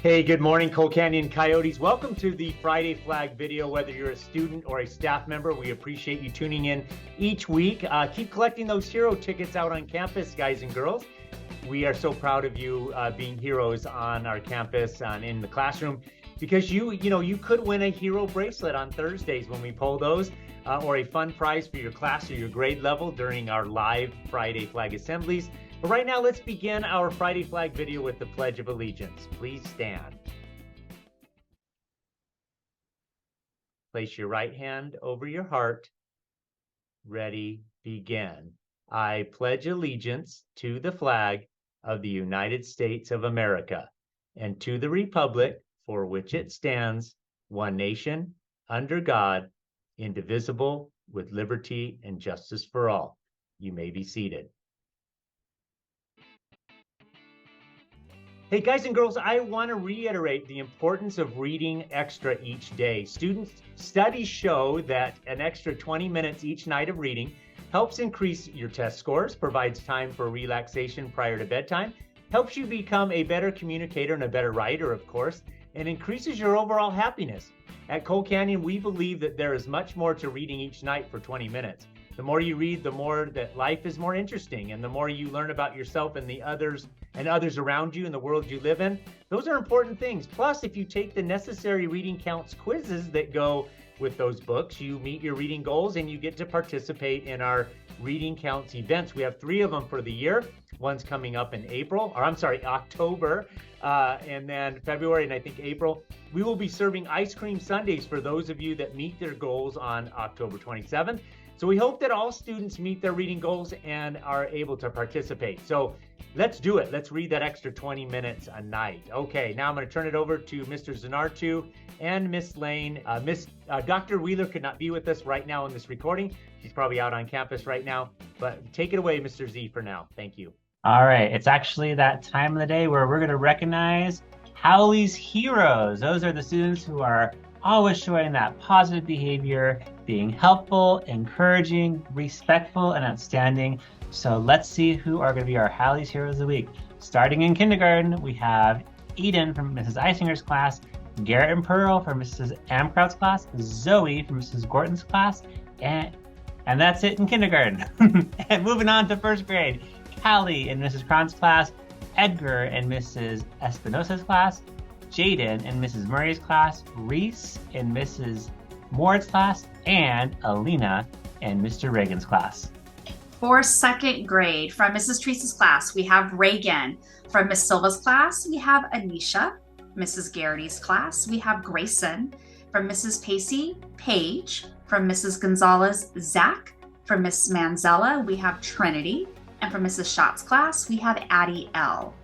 Hey, good morning, Cole Canyon Coyotes. Welcome to the Friday Flag video. Whether you're a student or a staff member, we appreciate you tuning in each week. Keep collecting those hero tickets out on campus, guys and girls. We are so proud of you being heroes on our campus and in the classroom, because you could win a hero bracelet on Thursdays when we pull those, or a fun prize for your class or your grade level during our live Friday Flag assemblies. But right now, let's begin our Friday Flag video with the Pledge of Allegiance. Please stand. Place your right hand over your heart. Ready, begin. I pledge allegiance to the flag of the United States of America and to the republic for which it stands, one nation, under God, indivisible, with liberty and justice for all. You may be seated. Hey, guys and girls, I want to reiterate the importance of reading extra each day. Studies show that an extra 20 minutes each night of reading helps increase your test scores, provides time for relaxation prior to bedtime, helps you become a better communicator and a better writer, of course, and increases your overall happiness. At Cole Canyon, we believe that there is much more to reading each night for 20 minutes. The more you read, the more that life is more interesting, and the more you learn about yourself and others around you and the world you live in. Those are important things. Plus, if you take the necessary reading counts quizzes that go with those books, you meet your reading goals and you get to participate in our reading counts events. We have 3 of them for the year. One's coming up in October, and then February, and I think April. We will be serving ice cream sundaes for those of you that meet their goals on October 27th. So we hope that all students meet their reading goals and are able to participate. So let's do it. Let's read that extra 20 minutes a night. Okay, now I'm going to turn it over to Mr. Zanartu and Miss Lane. Dr. Wheeler could not be with us right now in this recording. She's probably out on campus right now. But take it away, Mr. Z, for now. Thank you. All right, it's actually that time of the day where we're going to recognize Howley's heroes. Those are the students who are always showing that positive behavior, being helpful, encouraging, respectful, and outstanding. So let's see who are going to be our Howley's Heroes of the Week. Starting in kindergarten, we have Eden from Mrs. Eisinger's class, Garrett and Pearl from Mrs. Amkraut's class, Zoe from Mrs. Gorton's class, and that's it in kindergarten. And moving on to first grade, Callie in Mrs. Cron's class, Edgar in Mrs. Espinosa's class, Jaden in Mrs. Murray's class, Reese in Mrs. Moore's class, and Alina in Mr. Reagan's class. For second grade, from Mrs. Teresa's class, we have Reagan. From Miss Silva's class, we have Anisha. Mrs. Garrity's class, we have Grayson. From Mrs. Pacey, Paige. From Mrs. Gonzalez, Zach. From Miss Manzella, we have Trinity. And from Mrs. Schott's class, we have Addie L.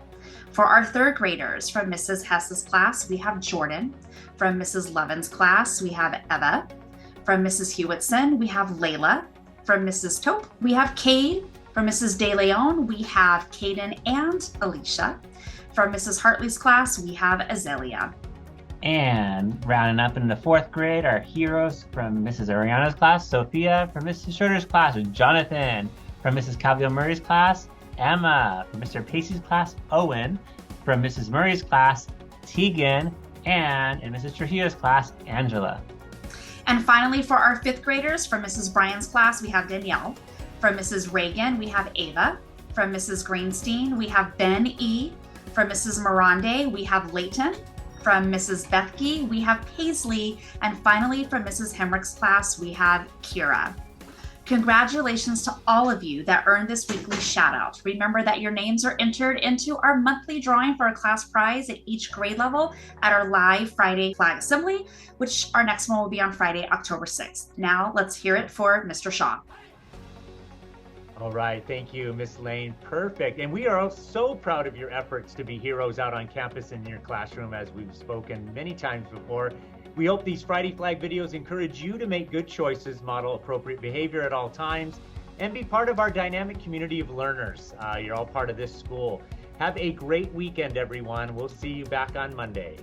For our third graders, from Mrs. Hess's class, we have Jordan. From Mrs. Levin's class, we have Eva. From Mrs. Hewitson, we have Layla. From Mrs. Tope, we have Cade. From Mrs. De Leon, we have Caden and Alicia. From Mrs. Hartley's class, we have Azalea. And rounding up in the fourth grade, our heroes from Mrs. Ariana's class, Sophia. From Mrs. Schroeder's class, Jonathan. From Mrs. Calvio Murray's class, Emma. From Mr. Pacey's class, Owen. From Mrs. Murray's class, Tegan. And in Mrs. Trujillo's class, Angela. And finally, for our fifth graders, from Mrs. Bryan's class, we have Danielle. From Mrs. Reagan, we have Ava. From Mrs. Greenstein, we have Ben E. From Mrs. Morande, we have Layton. From Mrs. Bethke, we have Paisley. And finally, from Mrs. Hemrick's class, we have Kira. Congratulations to all of you that earned this weekly shout out. Remember that your names are entered into our monthly drawing for a class prize at each grade level at our live Friday Flag Assembly, which our next one will be on Friday, October 6th. Now let's hear it for Mr. Shaw. All right, thank you, Miss Lane. Perfect. And we are so proud of your efforts to be heroes out on campus in your classroom, as we've spoken many times before. We hope these Friday Flag videos encourage you to make good choices, model appropriate behavior at all times, and be part of our dynamic community of learners. You're all part of this school. Have a great weekend, everyone. We'll see you back on Monday.